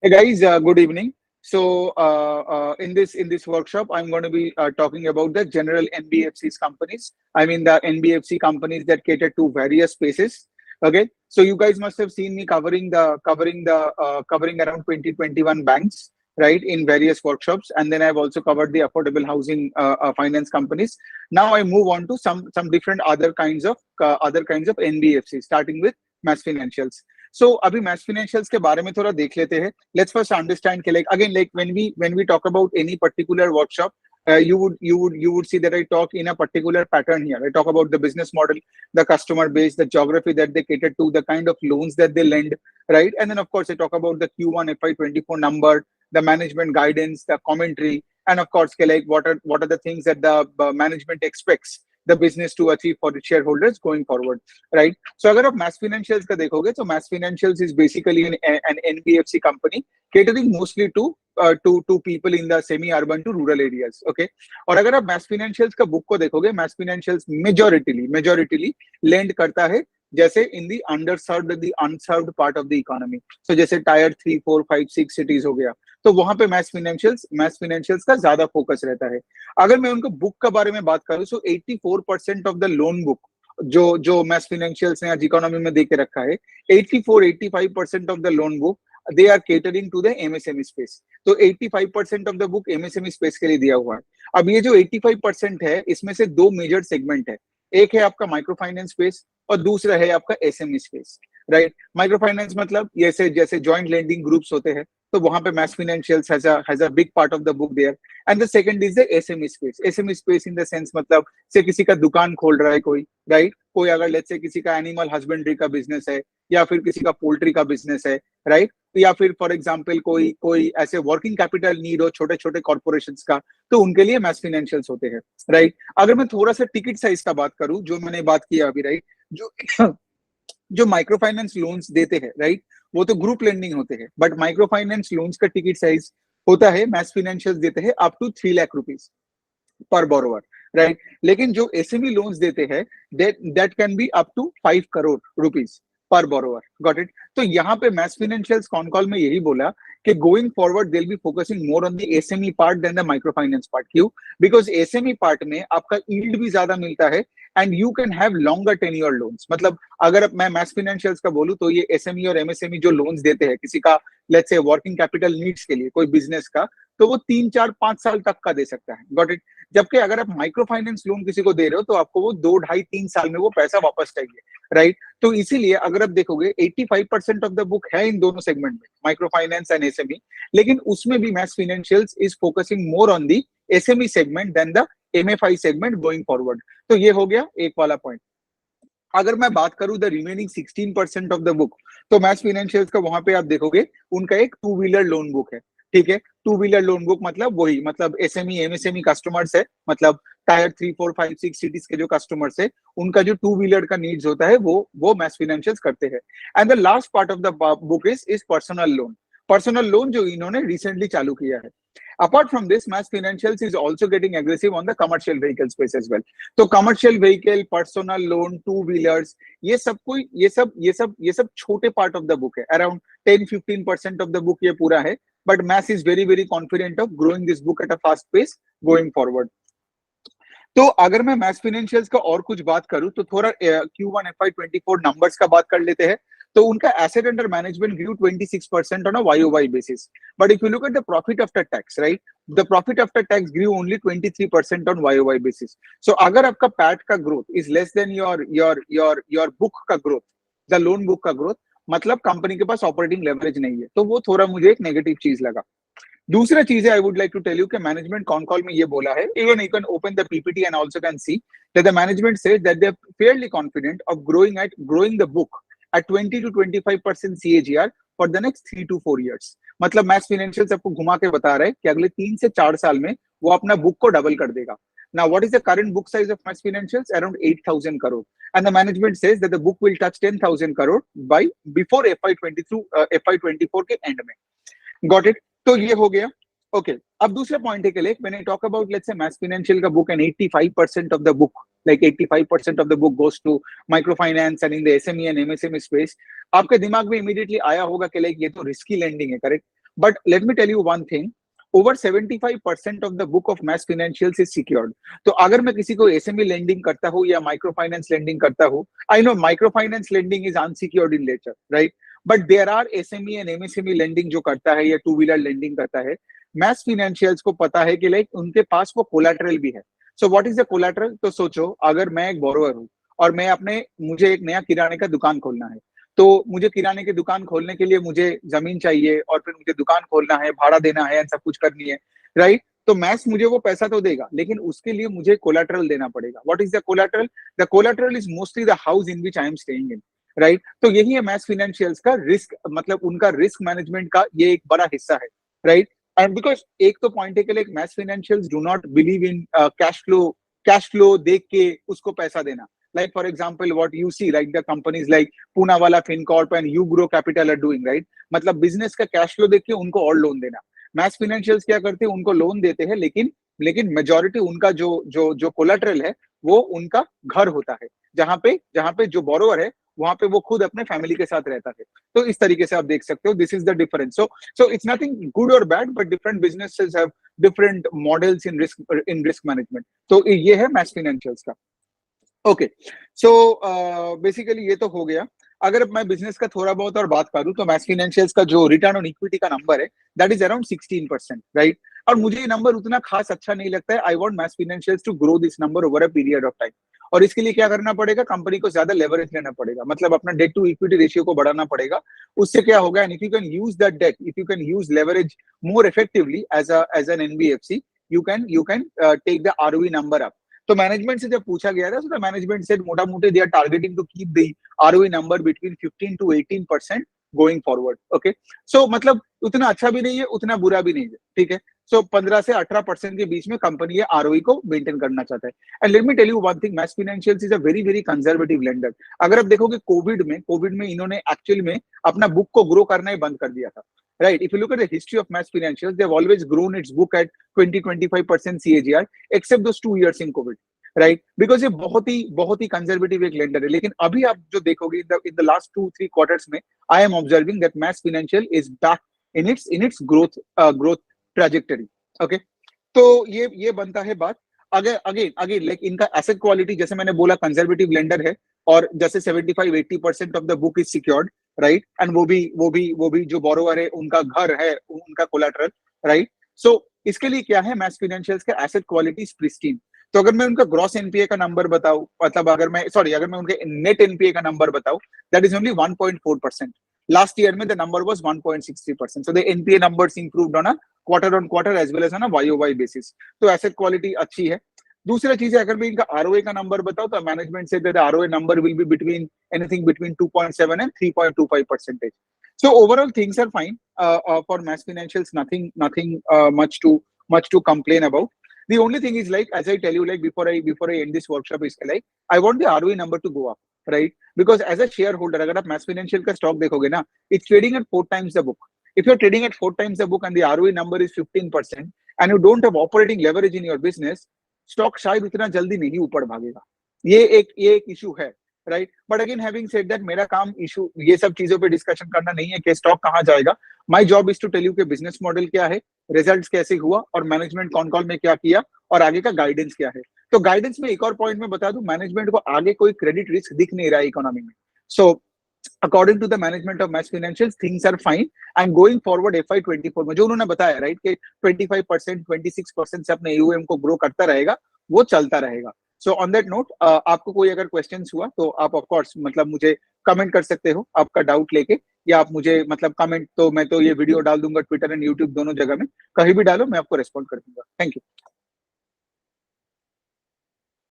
Hey guys, good evening. In this workshop, I'm going to be talking about the general NBFCs companies. I mean the NBFC companies that cater to various spaces. Okay, so you guys must have seen me covering around 2021 banks, right, in various workshops, and then I've also covered the affordable housing finance companies. Now I move on to some different other kinds of NBFCs, starting with mass financials. So अभी mass financials के बारे में थोड़ा देख लेते हैं. Let's first understand like again, like when we talk about any particular workshop, you would see that I talk in a particular pattern here. I talk about the business model, the customer base, the geography that they cater to, the kind of loans that they lend, right? And then of course I talk about the Q1 FY24 number, the management guidance, the commentary, and of course like what are the things that the management expects the business to achieve for the shareholders going forward, right? So अगर आप mass financials का देखोगे, तो mass financials is basically an NBFC company catering mostly to people in the semi-urban to rural areas. Okay, और अगर आप mass financials का book को देखोगे, mass financials majoritarily lend करता है जैसे in the underserved, the unserved part of the economy. So जैसे tier 3, 4, 5, 6 cities हो गया, तो वहां पे mass financials का ज्यादा फोकस रहता है. अगर मैं उनको बुक के बारे में बात करूं, so 84% of the loan book जो मैस फिनेंशियल्स ने आज इकोनॉमी में देके रखा है, 85% of the loan book they are catering to the MSME space. तो 85% of the book MSME space के लिए दिया हुआ है. अब ये जो 85% है, इसमें से दो मेजर सेगमेंट है. एक है आपका माइक्रो फाइनेंस स्पेस और दूसरा है आपका SME space, right? Micro finance मतलब जैसे जैसे जॉइंट लेंडिंग ग्रुप्स होते हैं, तो वहां पे MAS financials has a big part of the book there. And the second is the SME space. SME space in the sense मतलब से किसी का दुकान खोल रहा है कोई, राइट? कोई अगर लेट्स से किसी का एनिमल हस्बेंड्री का बिजनेस है, या फिर किसी का पोल्ट्री का बिजनेस है, राइट? या फिर फॉर एग्जांपल कोई कोई ऐसे वर्किंग कैपिटल नीड हो छोटे छोटे कॉर्पोरेशंस का, तो उनके लिए मैस फिनेंशियल्स होते हैं, राइट? अगर मैं थोड़ा सा टिकट साइज का बात करूं, जो मैंने बात किया अभी, राइट, जो जो माइक्रो फाइनेंस लोन्स देते हैं, राइट, वो तो ग्रुप लेंडिंग होते हैं, बट माइक्रो फाइनेंस लोन्स का टिकट साइज होता है, मैस फिनेंशियल्स देते हैं up to 3 lakh rupees per borrower, right? लेकिन जो एसएमई लोन्स देते हैं, that can be up to 5 crore rupees per borrower. Got it? तो यहाँ पे मैस फिनेंशियल्स कॉन कॉल में यही बोला कि going forward they will be focusing more on the SME part than the micro finance part. क्यों? बिकॉज एसएमई पार्ट में आपका यील्ड भी ज्यादा मिलता है and you can have longer tenure loans. मतलब अगर अब मैं मैस फिनेंशियल्स का बोलूं, तो ये एसएमई और एमएसएमई जो लोन्स देते हैं किसी का let's say working capital needs के लिए, कोई बिजनेस का, तो वो 3, 4, 5 साल तक का दे सकता है. Got it? जबकि अगर आप माइक्रो फाइनेंस लोन किसी को दे रहे हो, तो आपको वो 2, 2.5, 3 साल में वो पैसा वापस चाहिए, राइट? तो इसीलिए अगर आप देखोगे 85% ऑफ द बुक है इन दोनों सेगमेंट में, माइक्रो फाइनेंस एंड एसएमई. लेकिन उसमें भी MAS financials is focusing more on the SME segment than the MFI segment going forward. तो ये हो गया एक वाला पॉइंट. अगर मैं बात करूं the remaining 16% of the book, तो मैस फाइनेंशियल्स का वहां पे आप देखोगे उनका एक टू व्हीलर लोन बुक है. ठीक है, टू व्हीलर लोन बुक मतलब वही, मतलब एसएमई एमएसएमई कस्टमर्स है, मतलब टायर 3, 4, 5, 6 सिटीज के जो कस्टमर्स है, उनका जो टू व्हीलर का नीड्स होता है, वो मैस फाइनेंशियल्स करते हैं. And the last part of the book is personal loan. Personal loan जो इन्होंने रिसेंटली चालू किया है. Apart from this, Mass Financials is also getting aggressive on the commercial vehicle space as well. तो commercial vehicle, personal loan, two wheelers, ये सब कोई ये सब छोटे पार्ट ऑफ द बुक है. अराउंड 10-15% ऑफ द बुक ये पूरा है. But MAS is very very confident of growing this book at a fast pace going forward. तो अगर मैं मैस फाइनेंशियल्स का और कुछ बात करूं, तो थोड़ा Q1 FY24 नंबर्स का बात कर लेते हैं. तो उनका asset under management grew 26% on a YOY basis. But if you look at the profit after tax, right, the profit after tax grew only 23% on YOY basis. So अगर आपका PAT का growth is less than your book का growth, the loan book का growth, मतलब company के पास operating leverage नहीं है, तो वो थोड़ा मुझे एक नेगेटिव चीज लगा. दूसरा चीज है, I would like to tell you कि मैनेजमेंट कॉन कॉल में ये बोला है, even you can open the PPT and also can see that the management says that they are fairly confident of growing the book at 20 to 25% CAGR for the next 3 to 4 years. मतलब max financial आपको घुमा के बता रहा है कि अगले 3 से 4 साल में वो अपना बुक को डबल कर देगा. Now, what is the current book size of Max Financials? Around 8,000 crore. And the management says that the book will touch 10,000 crore by before FY24 के end में. Got it? तो ये हो गया. ओके, अब दूसरा पॉइंट है कि like when I talk about let's say MAS financial का book and 85% of the book, like 85% of the book goes to microfinance and in the SME and MSME space, आपके दिमाग में इमीडिएटली आया होगा कि लाइक ये तो रिस्की लेंडिंग है, correct? But let me tell you one thing, over 75% of the book of mass financials is secured. तो अगर मैं किसी को एसएमई लेंडिंग करता हूँ या माइक्रो फाइनेंस लेंडिंग करता हूँ, I know micro finance lending is unsecured in nature, right, but there are SME and MSME lending जो करता है या टू व्हीलर लेंडिंग करता है, मैस फिनेंशियल्स को पता है कि लाइक उनके पास वो कोलैटरल भी है. So what is the collateral? तो सोचो, अगर मैं एक बोरोवर हूँ और मैं मुझे एक नया किराने का दुकान खोलना है, तो मुझे किराने की दुकान खोलने के लिए मुझे जमीन चाहिए और फिर मुझे दुकान खोलना है, भाड़ा देना है, सब कुछ करनी है, राइट. तो मैस मुझे वो पैसा तो देगा, लेकिन उसके लिए मुझे कोलैटरल देना पड़ेगा. What is the collateral? The collateral is mostly the house in which I am staying in, right. तो यही है मैस फिनेंशियल्स का रिस्क, मतलब उनका रिस्क मैनेजमेंट का ये एक बड़ा हिस्सा है, राइट. एंड बिकॉज एक तो पॉइंट है कि like MAS financials do not believe in cash flow देख के उसको पैसा देना. Like for example, what you see, like the companies like Poonawalla FinCorp and YouGrow Capital are doing, right? मतलब बिजनेस का कैश फ्लो देख के उनको और लोन देना. मैस फिनेंशियल्स क्या करते हैं? उनको लोन देते हैं, लेकिन मेजोरिटी उनका जो कोलेटरल है वो उनका घर होता है, जहां पे जो बोरोवर है वहां पे वो खुद अपने फैमिली के साथ रहता है. तो इस तरीके से आप देख सकते हो, this is the difference. So it's nothing good और bad, but different businesses have different models in risk management. तो ये है मैस फिनेंशियल्स का. ओके, सो बेसिकली ये तो हो गया. अगर अब मैं बिजनेस का थोड़ा बहुत और बात करूं तो मैस फिनेंशियल्स का जो रिटर्न ऑन इक्विटी का नंबर है, दैट इज अराउंड 16%, राइट. और मुझे ये नंबर उतना खास अच्छा नहीं लगता है. I want MAS financials to grow this number over a period of time. और इसके लिए क्या करना पड़ेगा? कंपनी को ज्यादा लेवरेज लेना पड़ेगा, मतलब अपना डेट टू इक्विटी रेशियो को बढ़ाना पड़ेगा. उससे क्या होगा? And if you can use that debt, if you can use leverage more effectively as an NBFC, you can take the ROE number up. तो मैनेजमेंट से जब पूछा गया था, तो मैनेजमेंट से मोटा मोटी they are targeting to keep the ROE number between 15 to 18% going forward. Okay, so मतलब उतना अच्छा भी नहीं है, उतना बुरा भी नहीं है, ठीक है. सो 15 से 18% के बीच में कंपनी ये आरओई को मेंटेन करना चाहता है. And let me tell you one thing, MAS financials is a very very conservative lender. अगर आप देखोगे कोविड में इन्होंने एक्चुअल में अपना बुक को ग्रो करना ही बंद कर दिया था, right? If you look at the history of mass financials, they've always grown its book at 20-25% CAGR, except those 2 years in COVID, right? Because ये बहुत ही कंजर्वेटिव एक लेंडर है. लेकिन अभी आप जो देखोगे in the last 2-3 quarters में, I am observing that mass financial is back in its growth trajectory. Okay, तो ये बनता है बात. अगेन लाइक इनका एसेट क्वालिटी, जैसे मैंने बोला, कंजर्वेटिव लेंडर है, और जैसे 75-80% of the book is secured, right. And वो भी जो बोरोवर है उनका घर है, उनका कोलैटरल, राइट. सो इसके लिए क्या है? मैस फिनेंशियल्स का एसेट क्वालिटी इज प्रिस्टीन. तो अगर मैं उनका ग्रॉस एनपीए का नंबर बताऊं, मतलब अगर मैं उनके नेट एनपीए का नंबर बताऊं, that is only 1.4%. Last year में the number was 1.63%. So the NPA numbers improved on a quarter on quarter as well as on a YOY basis. तो एसेट क्वालिटी अच्छी है. दूसरा चीज है, अगर मैं इनका आरओए का नंबर बताऊं, तो management say that ROA number will be between anything between 2.7 and 3.25%. So overall things are fine for mass financials. Nothing much to complain about. The only thing is, like, as I tell you, like before I end this workshop, is like I want the ROE number to go up, right? Because as a shareholder, अगर आप mass financial का stock देखोगे ना, it's trading at 4 times the book. If you're trading at 4 times the book and the ROE number is 15% and you don't have operating leverage in your business, stock शायद उतना जल्दी नहीं ऊपर भागेगा. ये एक इशू है, right. But again having said that, मेरा काम इशू ये सब चीजों पे डिस्कशन करना नहीं है कि स्टॉक कहाँ जाएगा. My job is to tell you कि बिजनेस मॉडल क्या है, रिजल्ट्स कैसे हुआ, और मैनेजमेंट कौन कौन में क्या किया, और आगे का गाइडेंस क्या है. तो गाइडेंस में एक और पॉइंट में बता दूं, मैनेजमेंट को आगे कोई क्रेडिट रिस्क दिख नहीं रहा है इकोनॉमी में. So according to the management of MAS financials, things are fine. And going forward FY24 में जो उन्होंने बताया, राइट, कि 25% 26% से अपने यूएम को ग्रो करता रहेगा, वो चलता रहेगा. सो ऑन दैट नोट, आपको कोई अगर क्वेश्चंस हुआ तो आप ऑफ कोर्स मतलब मुझे कमेंट कर सकते हो आपका डाउट लेके, या आप मुझे मतलब कमेंट, तो मैं तो ये वीडियो डाल दूंगा ट्विटर एंड यूट्यूब दोनों जगह में, कहीं भी डालो, मैं आपको रेस्पॉन्ड कर दूंगा. Thank you.